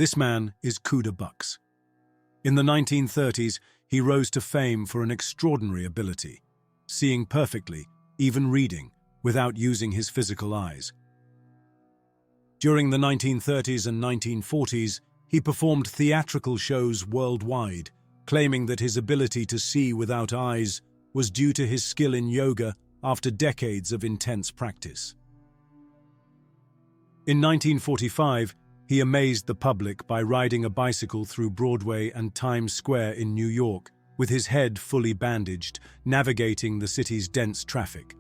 This man is Kuda Bux. In the 1930s, he rose to fame for an extraordinary ability, seeing perfectly, even reading, without using his physical eyes. During the 1930s and 1940s, he performed theatrical shows worldwide, claiming that his ability to see without eyes was due to his skill in yoga after decades of intense practice. In 1945, he amazed the public by riding a bicycle through Broadway and Times Square in New York, with his head fully bandaged, navigating the city's dense traffic.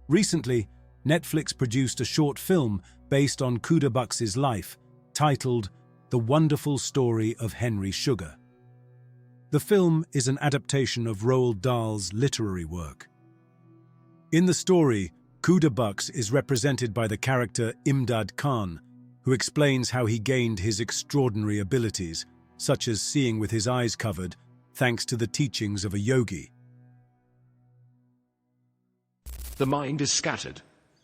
Recently, Netflix produced a short film based on Kuda Bux's life, titled The Wonderful Story of Henry Sugar. The film is an adaptation of Roald Dahl's literary work. In the story, Kuda Bux is represented by the character Imdad Khan, who explains how he gained his extraordinary abilities, such as seeing with his eyes covered, thanks to the teachings of a yogi. The mind is scattered.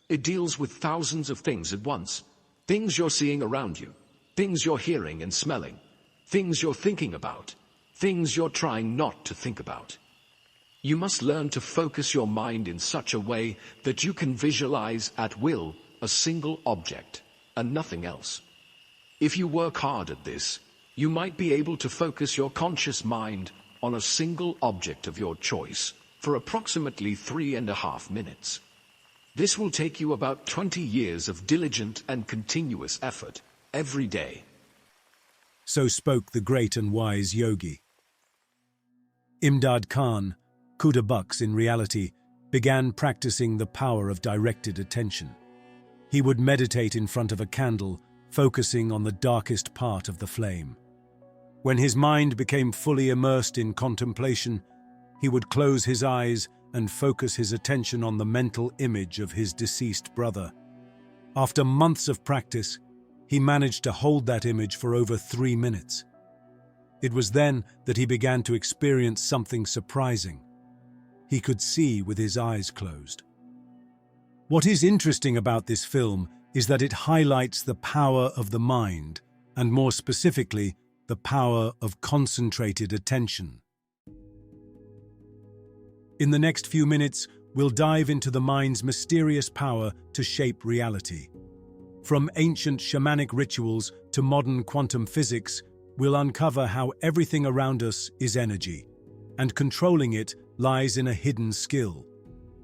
It deals with thousands of things at once. Things you're seeing around you, things you're hearing and smelling, things you're thinking about, things you're trying not to think about. You must learn to focus your mind in such a way that you can visualize at will a single object and nothing else. If you work hard at this, you might be able to focus your conscious mind on a single object of your choice for approximately 3.5 minutes. This will take you about 20 years of diligent and continuous effort every day. So spoke the great and wise yogi. Imdad Khan, Kuda Bux in reality, began practicing the power of directed attention. He would meditate in front of a candle, focusing on the darkest part of the flame. When his mind became fully immersed in contemplation, he would close his eyes and focus his attention on the mental image of his deceased brother. After months of practice, he managed to hold that image for over 3 minutes. It was then that he began to experience something surprising. He could see with his eyes closed. What is interesting about this film is that it highlights the power of the mind, and more specifically, the power of concentrated attention. In the next few minutes, we'll dive into the mind's mysterious power to shape reality. From ancient shamanic rituals to modern quantum physics, we'll uncover how everything around us is energy, and controlling it lies in a hidden skill: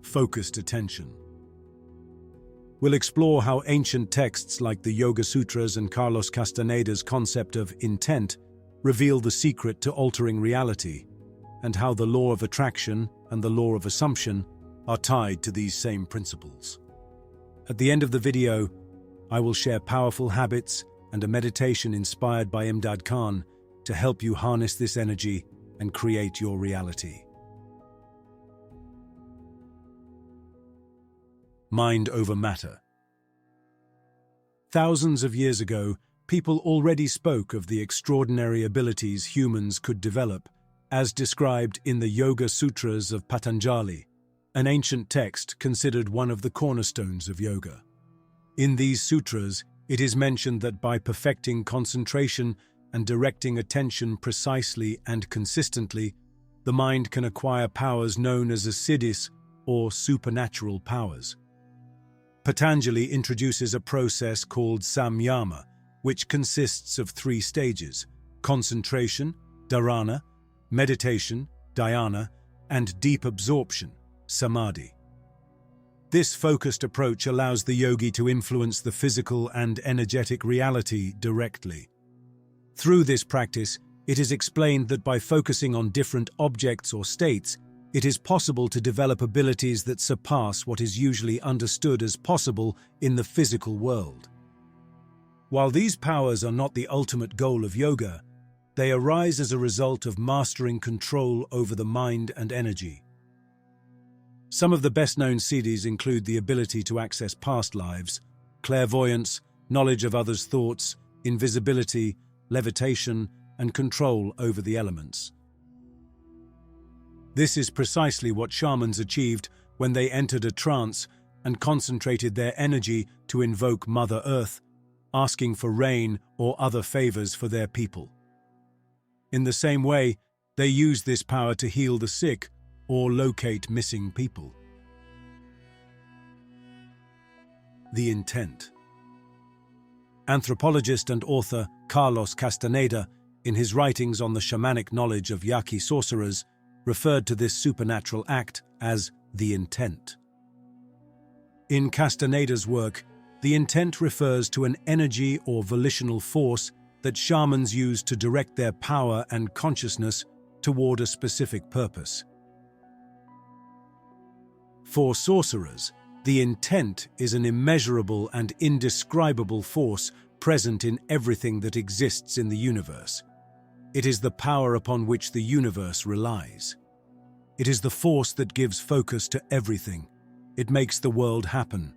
focused attention. We'll explore how ancient texts like the Yoga Sutras and Carlos Castaneda's concept of intent reveal the secret to altering reality, and how the law of attraction and the law of assumption are tied to these same principles. At the end of the video, I will share powerful habits and a meditation inspired by Imdad Khan to help you harness this energy and create your reality. Mind over matter. Thousands of years ago, people already spoke of the extraordinary abilities humans could develop, as described in the Yoga Sutras of Patanjali, an ancient text considered one of the cornerstones of yoga. In these sutras, it is mentioned that by perfecting concentration and directing attention precisely and consistently, the mind can acquire powers known as siddhis, or supernatural powers. Patanjali introduces a process called samyama, which consists of 3 stages: concentration, dharana, meditation, dhyana, and deep absorption, samadhi. This focused approach allows the yogi to influence the physical and energetic reality directly. Through this practice, it is explained that by focusing on different objects or states, it is possible to develop abilities that surpass what is usually understood as possible in the physical world. While these powers are not the ultimate goal of yoga, they arise as a result of mastering control over the mind and energy. Some of the best-known siddhis include the ability to access past lives, clairvoyance, knowledge of others' thoughts, invisibility, levitation, and control over the elements. This is precisely what shamans achieved when they entered a trance and concentrated their energy to invoke Mother Earth, asking for rain or other favors for their people. In the same way, they use this power to heal the sick or locate missing people. The intent. Anthropologist and author Carlos Castaneda, in his writings on the shamanic knowledge of Yaqui sorcerers, referred to this supernatural act as the intent. In Castaneda's work, the intent refers to an energy or volitional force that shamans use to direct their power and consciousness toward a specific purpose. For sorcerers, the intent is an immeasurable and indescribable force present in everything that exists in the universe. It is the power upon which the universe relies. It is the force that gives focus to everything. It makes the world happen.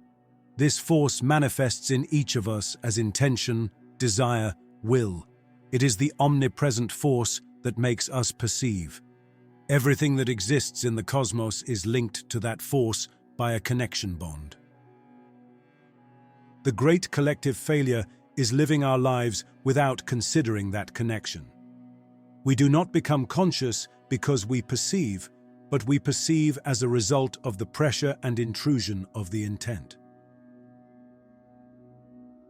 This force manifests in each of us as intention, desire, will. It is the omnipresent force that makes us perceive. Everything that exists in the cosmos is linked to that force by a connection bond. The great collective failure is living our lives without considering that connection. We do not become conscious because we perceive, but we perceive as a result of the pressure and intrusion of the intent.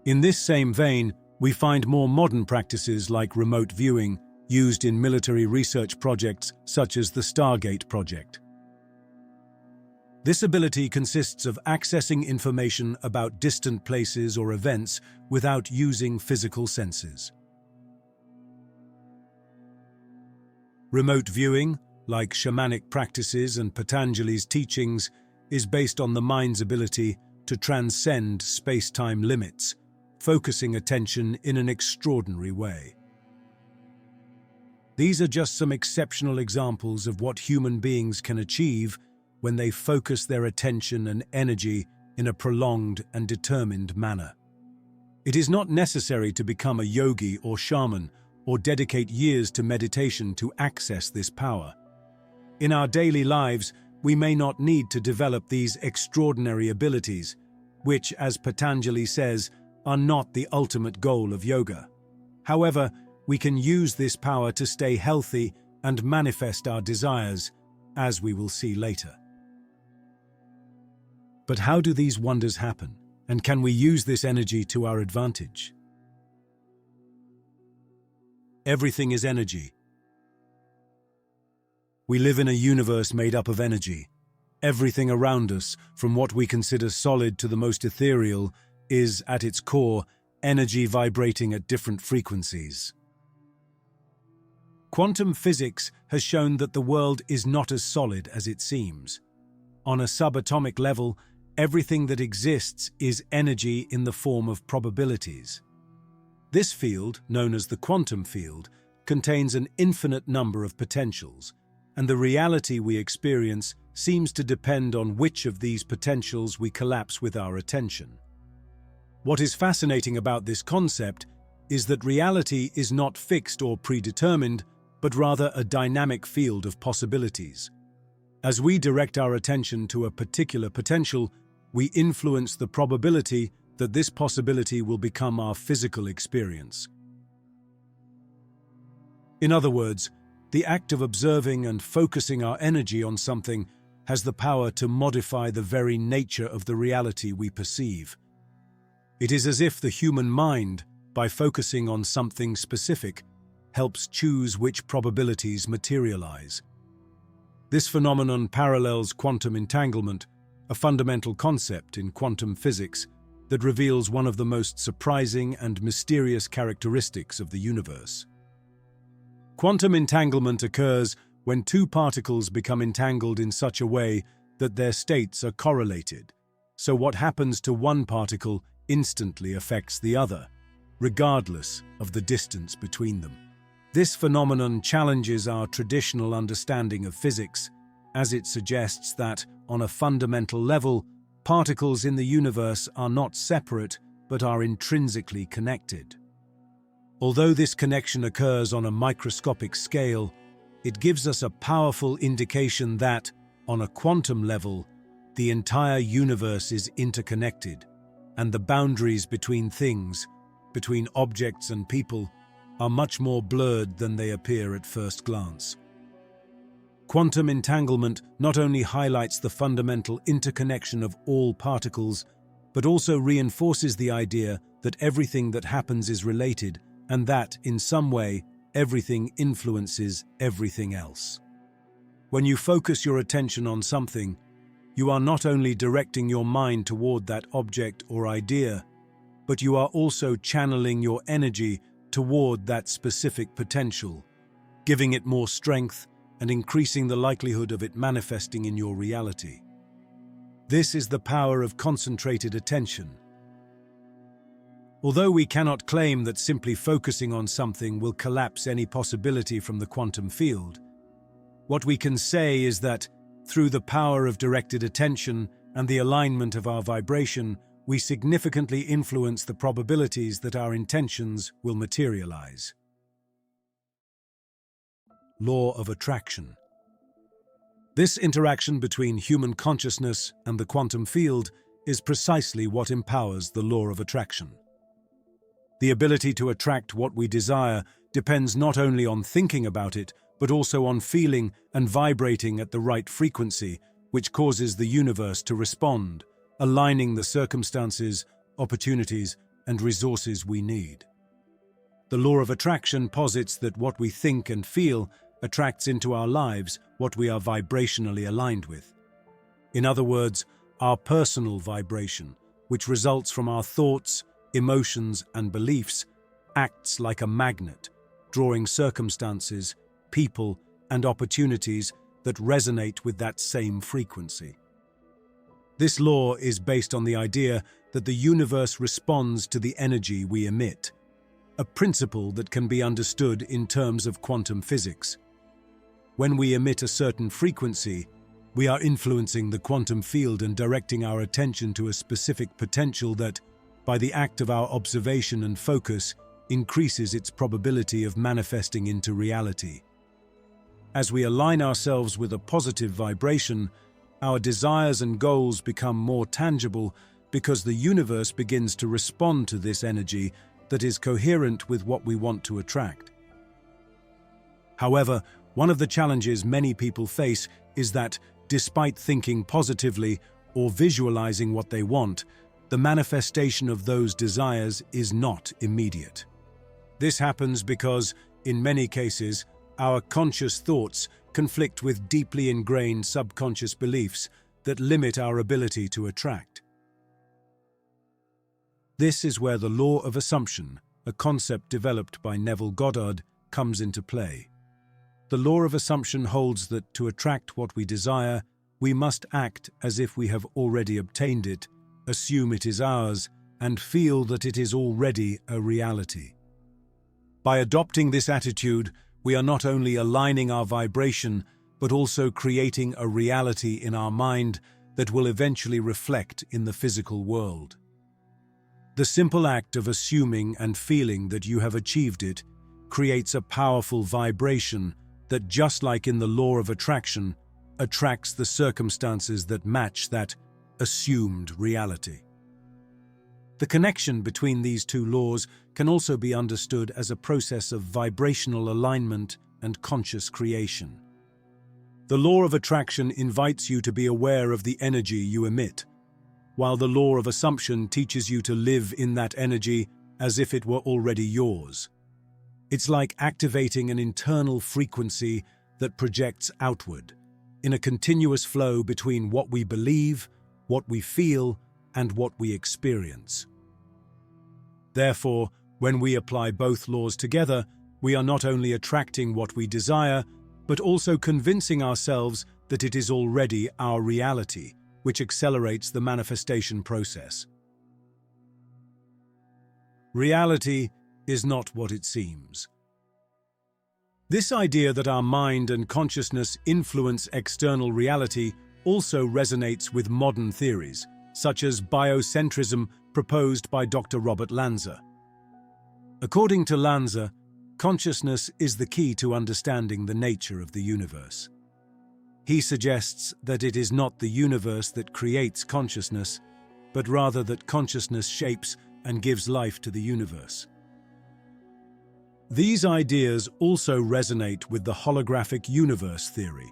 In this same vein, we find more modern practices like remote viewing used in military research projects such as the Stargate project. This ability consists of accessing information about distant places or events without using physical senses. Remote viewing, like shamanic practices and Patanjali's teachings, is based on the mind's ability to transcend space-time limits, focusing attention in an extraordinary way. These are just some exceptional examples of what human beings can achieve when they focus their attention and energy in a prolonged and determined manner. It is not necessary to become a yogi or shaman or dedicate years to meditation to access this power. In our daily lives, we may not need to develop these extraordinary abilities, which, as Patanjali says, are not the ultimate goal of yoga. However, we can use this power to stay healthy and manifest our desires, as we will see later. But how do these wonders happen, and can we use this energy to our advantage? Everything is energy. We live in a universe made up of energy. Everything around us, from what we consider solid to the most ethereal, is, at its core, energy vibrating at different frequencies. Quantum physics has shown that the world is not as solid as it seems. On a subatomic level, everything that exists is energy in the form of probabilities. This field, known as the quantum field, contains an infinite number of potentials, and the reality we experience seems to depend on which of these potentials we collapse with our attention. What is fascinating about this concept is that reality is not fixed or predetermined, but rather a dynamic field of possibilities. As we direct our attention to a particular potential, we influence the probability that this possibility will become our physical experience. In other words, the act of observing and focusing our energy on something has the power to modify the very nature of the reality we perceive. It is as if the human mind, by focusing on something specific, helps choose which probabilities materialize. This phenomenon parallels quantum entanglement, a fundamental concept in quantum physics that reveals one of the most surprising and mysterious characteristics of the universe. Quantum entanglement occurs when two particles become entangled in such a way that their states are correlated, so what happens to one particle instantly affects the other, regardless of the distance between them. This phenomenon challenges our traditional understanding of physics, as it suggests that, on a fundamental level, particles in the universe are not separate but are intrinsically connected. Although this connection occurs on a microscopic scale, it gives us a powerful indication that, on a quantum level, the entire universe is interconnected, and the boundaries between things, between objects and people are much more blurred than they appear at first glance. Quantum entanglement not only highlights the fundamental interconnection of all particles, but also reinforces the idea that everything that happens is related and that, in some way, everything influences everything else. When you focus your attention on something, you are not only directing your mind toward that object or idea, but you are also channeling your energy toward that specific potential, giving it more strength and increasing the likelihood of it manifesting in your reality. This is the power of concentrated attention. Although we cannot claim that simply focusing on something will collapse any possibility from the quantum field, what we can say is that, through the power of directed attention and the alignment of our vibration, we significantly influence the probabilities that our intentions will materialize. Law of attraction. This interaction between human consciousness and the quantum field is precisely what empowers the law of attraction. The ability to attract what we desire depends not only on thinking about it, but also on feeling and vibrating at the right frequency, which causes the universe to respond, aligning the circumstances, opportunities, and resources we need. The law of attraction posits that what we think and feel attracts into our lives what we are vibrationally aligned with. In other words, our personal vibration, which results from our thoughts, emotions, and beliefs, acts like a magnet, drawing circumstances, people, and opportunities that resonate with that same frequency. This law is based on the idea that the universe responds to the energy we emit, a principle that can be understood in terms of quantum physics. When we emit a certain frequency, we are influencing the quantum field and directing our attention to a specific potential that, by the act of our observation and focus, increases its probability of manifesting into reality. As we align ourselves with a positive vibration, our desires and goals become more tangible because the universe begins to respond to this energy that is coherent with what we want to attract. However, one of the challenges many people face is that, despite thinking positively or visualizing what they want, the manifestation of those desires is not immediate. This happens because, in many cases, our conscious thoughts conflict with deeply ingrained subconscious beliefs that limit our ability to attract. This is where the law of assumption, a concept developed by Neville Goddard, comes into play. The law of assumption holds that to attract what we desire, we must act as if we have already obtained it, assume it is ours, and feel that it is already a reality. By adopting this attitude, we are not only aligning our vibration, but also creating a reality in our mind that will eventually reflect in the physical world. The simple act of assuming and feeling that you have achieved it creates a powerful vibration that, just like in the law of attraction, attracts the circumstances that match that assumed reality. The connection between these two laws can also be understood as a process of vibrational alignment and conscious creation. The law of attraction invites you to be aware of the energy you emit, while the law of assumption teaches you to live in that energy as if it were already yours. It's like activating an internal frequency that projects outward, in a continuous flow between what we believe, what we feel, and what we experience. Therefore, when we apply both laws together, we are not only attracting what we desire, but also convincing ourselves that it is already our reality, which accelerates the manifestation process. Reality is not what it seems. This idea that our mind and consciousness influence external reality also resonates with modern theories, such as biocentrism proposed by Dr. Robert Lanza. According to Lanza, consciousness is the key to understanding the nature of the universe. He suggests that it is not the universe that creates consciousness, but rather that consciousness shapes and gives life to the universe. These ideas also resonate with the holographic universe theory,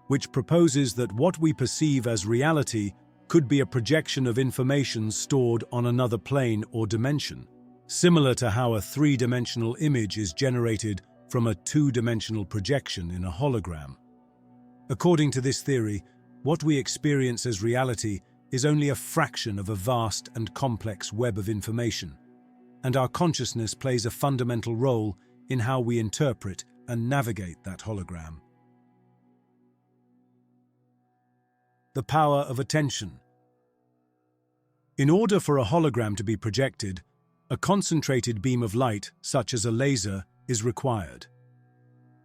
which proposes that what we perceive as reality could be a projection of information stored on another plane or dimension, similar to how a three-dimensional image is generated from a two-dimensional projection in a hologram. According to this theory, what we experience as reality is only a fraction of a vast and complex web of information, and our consciousness plays a fundamental role in how we interpret and navigate that hologram. The power of attention. In order for a hologram to be projected, a concentrated beam of light, such as a laser, is required.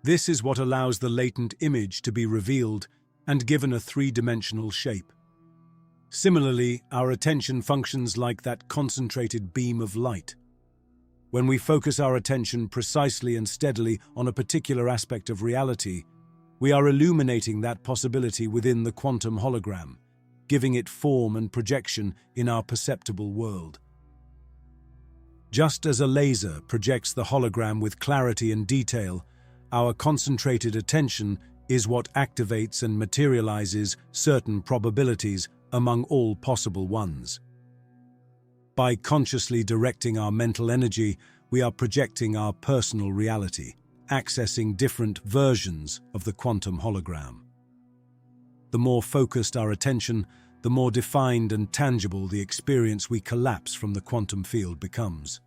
This is what allows the latent image to be revealed and given a three-dimensional shape. Similarly, our attention functions like that concentrated beam of light. When we focus our attention precisely and steadily on a particular aspect of reality, we are illuminating that possibility within the quantum hologram, giving it form and projection in our perceptible world. Just as a laser projects the hologram with clarity and detail, our concentrated attention is what activates and materializes certain probabilities among all possible ones. By consciously directing our mental energy, we are projecting our personal reality, accessing different versions of the quantum hologram. The more focused our attention, the more defined and tangible the experience we collapse from the quantum field becomes.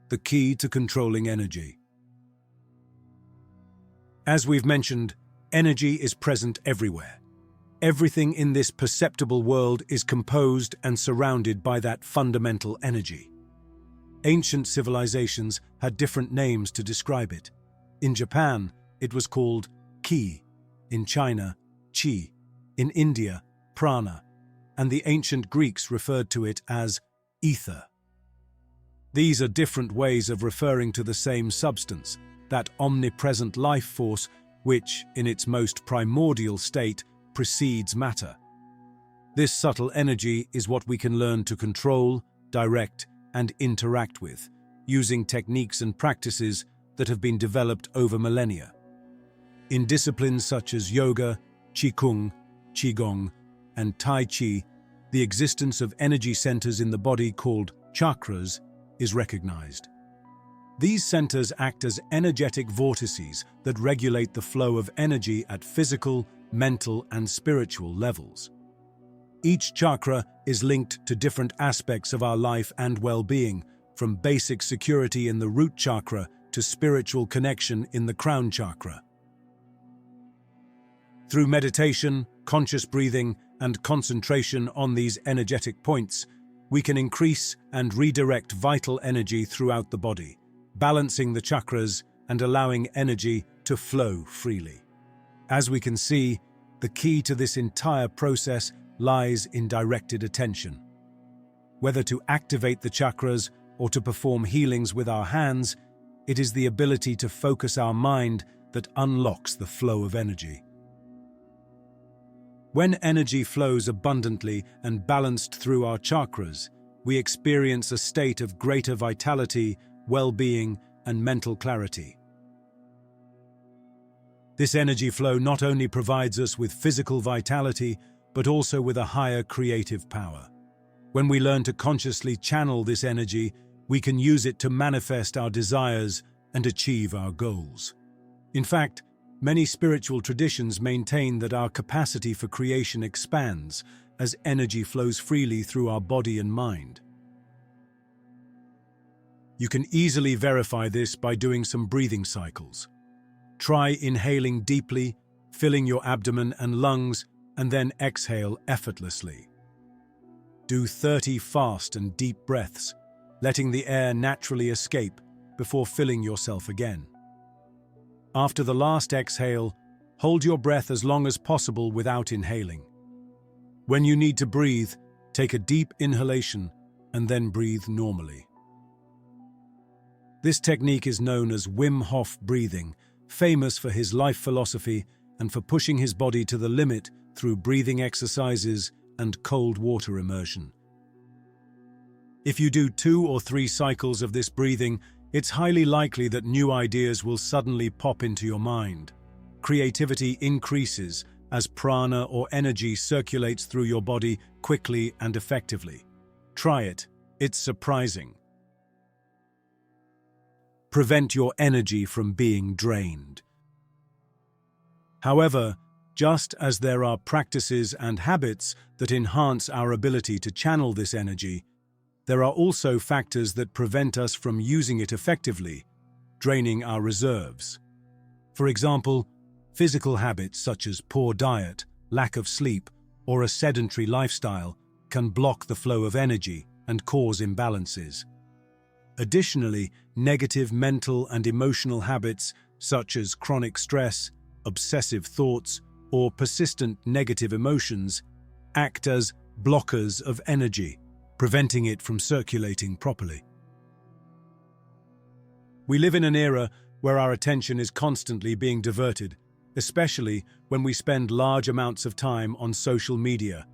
The key to controlling energy. As we've mentioned, energy is present everywhere. Everything in this perceptible world is composed and surrounded by that fundamental energy. Ancient civilizations had different names to describe it. In Japan, it was called ki. In China, chi. In India, prana. And the ancient Greeks referred to it as ether. These are different ways of referring to the same substance, that omnipresent life force which, in its most primordial state, precedes matter. This subtle energy is what we can learn to control, direct, and interact with, using techniques and practices that have been developed over millennia. In disciplines such as yoga, qigong, qigong, and tai chi, the existence of energy centers in the body called chakras is recognized. These centers act as energetic vortices that regulate the flow of energy at physical, mental, and spiritual levels. Each chakra is linked to different aspects of our life and well-being, from basic security in the root chakra to spiritual connection in the crown chakra. Through meditation, conscious breathing, and concentration on these energetic points, we can increase and redirect vital energy throughout the body, balancing the chakras and allowing energy to flow freely. As we can see, the key to this entire process lies in directed attention. Whether to activate the chakras or to perform healings with our hands, it is the ability to focus our mind that unlocks the flow of energy. When energy flows abundantly and balanced through our chakras, we experience a state of greater vitality, well-being, and mental clarity. This energy flow not only provides us with physical vitality, but also with a higher creative power. When we learn to consciously channel this energy, we can use it to manifest our desires and achieve our goals. In fact, many spiritual traditions maintain that our capacity for creation expands as energy flows freely through our body and mind. You can easily verify this by doing some breathing cycles. Try inhaling deeply, filling your abdomen and lungs, and then exhale effortlessly. Do 30 fast and deep breaths, letting the air naturally escape before filling yourself again. After the last exhale, hold your breath as long as possible without inhaling. When you need to breathe, take a deep inhalation and then breathe normally. This technique is known as Wim Hof breathing, famous for his life philosophy and for pushing his body to the limit through breathing exercises and cold water immersion. If you do 2 or 3 cycles of this breathing, it's highly likely that new ideas will suddenly pop into your mind. Creativity increases as prana or energy circulates through your body quickly and effectively. Try it. It's surprising. Prevent your energy from being drained. However, just as there are practices and habits that enhance our ability to channel this energy, there are also factors that prevent us from using it effectively, draining our reserves. For example, physical habits such as poor diet, lack of sleep, or a sedentary lifestyle can block the flow of energy and cause imbalances. Additionally, negative mental and emotional habits such as chronic stress, obsessive thoughts, or persistent negative emotions act as blockers of energy, preventing it from circulating properly. We live in an era where our attention is constantly being diverted, especially when we spend large amounts of time on social media,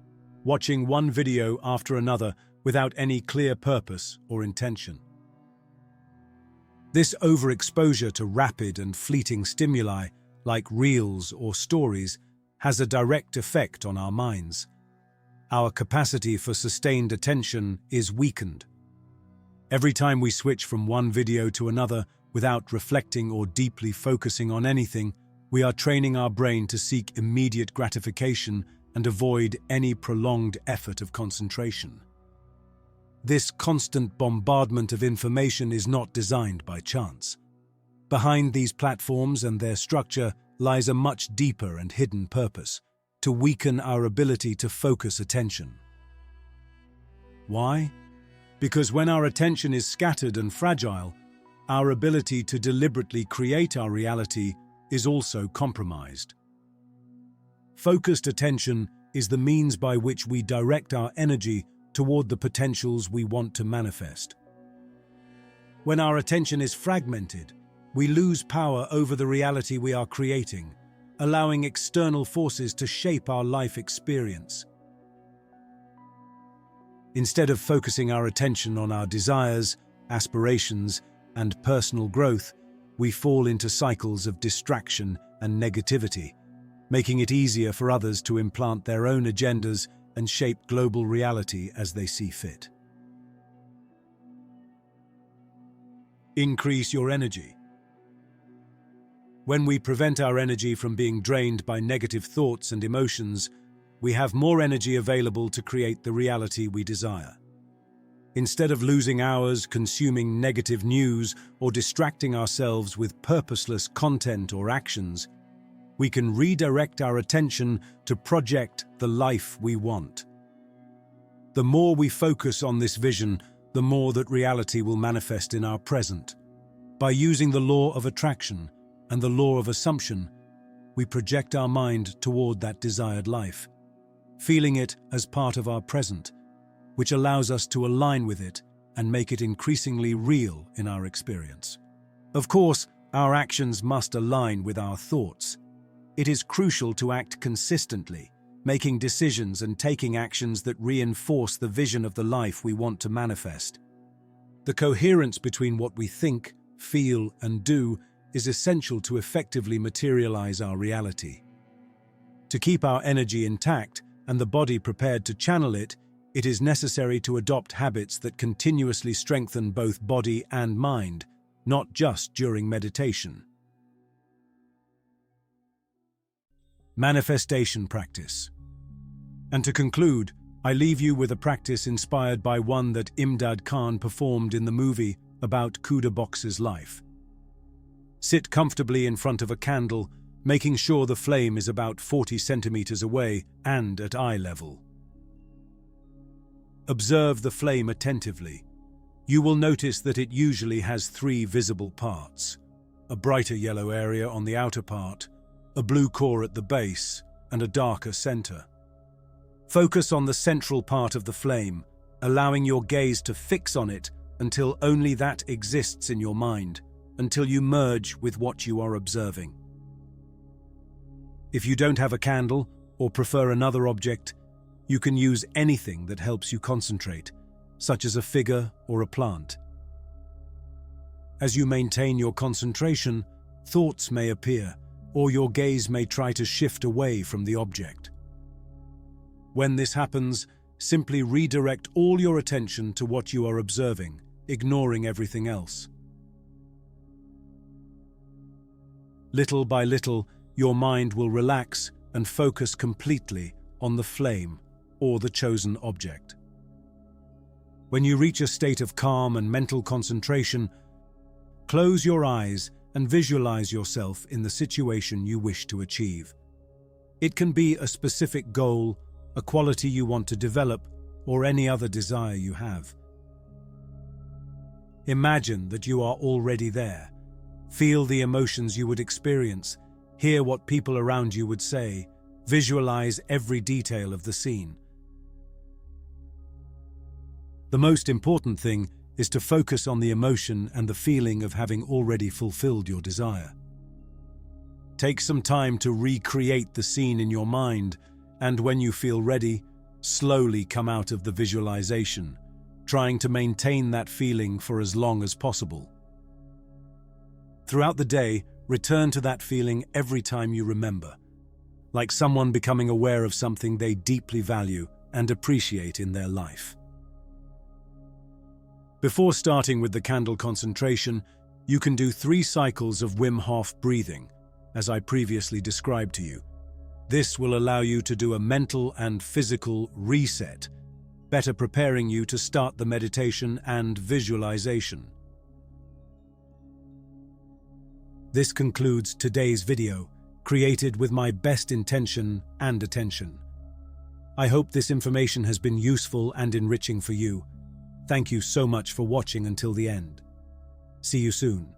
watching one video after another without any clear purpose or intention. This overexposure to rapid and fleeting stimuli, like reels or stories, has a direct effect on our minds. Our capacity for sustained attention is weakened. Every time we switch from one video to another without reflecting or deeply focusing on anything, we are training our brain to seek immediate gratification and avoid any prolonged effort of concentration. This constant bombardment of information is not designed by chance. Behind these platforms and their structure lies a much deeper and hidden purpose: to weaken our ability to focus attention. Why? Because when our attention is scattered and fragile, our ability to deliberately create our reality is also compromised. Focused attention is the means by which we direct our energy toward the potentials we want to manifest. When our attention is fragmented, we lose power over the reality we are creating, allowing external forces to shape our life experience. Instead of focusing our attention on our desires, aspirations, and personal growth, we fall into cycles of distraction and negativity, making it easier for others to implant their own agendas and shape global reality as they see fit. Increase your energy. When we prevent our energy from being drained by negative thoughts and emotions, we have more energy available to create the reality we desire. Instead of losing hours consuming negative news or distracting ourselves with purposeless content or actions, we can redirect our attention to project the life we want. The more we focus on this vision, the more that reality will manifest in our present. By using the law of attraction and the law of assumption, we project our mind toward that desired life, feeling it as part of our present, which allows us to align with it and make it increasingly real in our experience. Of course, our actions must align with our thoughts. It is crucial to act consistently, making decisions and taking actions that reinforce the vision of the life we want to manifest. The coherence between what we think, feel, and do is essential to effectively materialize our reality. To keep our energy intact and the body prepared to channel it, it is necessary to adopt habits that continuously strengthen both body and mind, not just during meditation. Manifestation practice. And to conclude, I leave you with a practice inspired by one that Imdad Khan performed in the movie about Kuda Bux's life. Sit comfortably in front of a candle, making sure the flame is about 40 centimeters away and at eye level. Observe the flame attentively. You will notice that it usually has 3 visible parts: a brighter yellow area on the outer part, a blue core at the base, and a darker center. Focus on the central part of the flame, allowing your gaze to fix on it until only that exists in your mind, until you merge with what you are observing. If you don't have a candle or prefer another object, You can use anything that helps you concentrate, such as a figure or a plant. As you maintain your concentration, thoughts may appear, or your gaze may try to shift away from the object. When this happens, simply redirect all your attention to what you are observing, ignoring everything else. Little by little, your mind will relax and focus completely on the flame or the chosen object. When you reach a state of calm and mental concentration, close your eyes and visualize yourself in the situation you wish to achieve. It can be a specific goal, a quality you want to develop, or any other desire you have. Imagine that you are already there. Feel the emotions you would experience, hear what people around you would say, visualize every detail of the scene. The most important thing is to focus on the emotion and the feeling of having already fulfilled your desire. Take some time to recreate the scene in your mind, and when you feel ready, slowly come out of the visualization, trying to maintain that feeling for as long as possible. Throughout the day, return to that feeling every time you remember, like someone becoming aware of something they deeply value and appreciate in their life. Before starting with the candle concentration, you can do 3 cycles of Wim Hof breathing, as I previously described to you. This will allow you to do a mental and physical reset, better preparing you to start the meditation and visualization. This concludes today's video, created with my best intention and attention. I hope this information has been useful and enriching for you. Thank you so much for watching until the end. See you soon.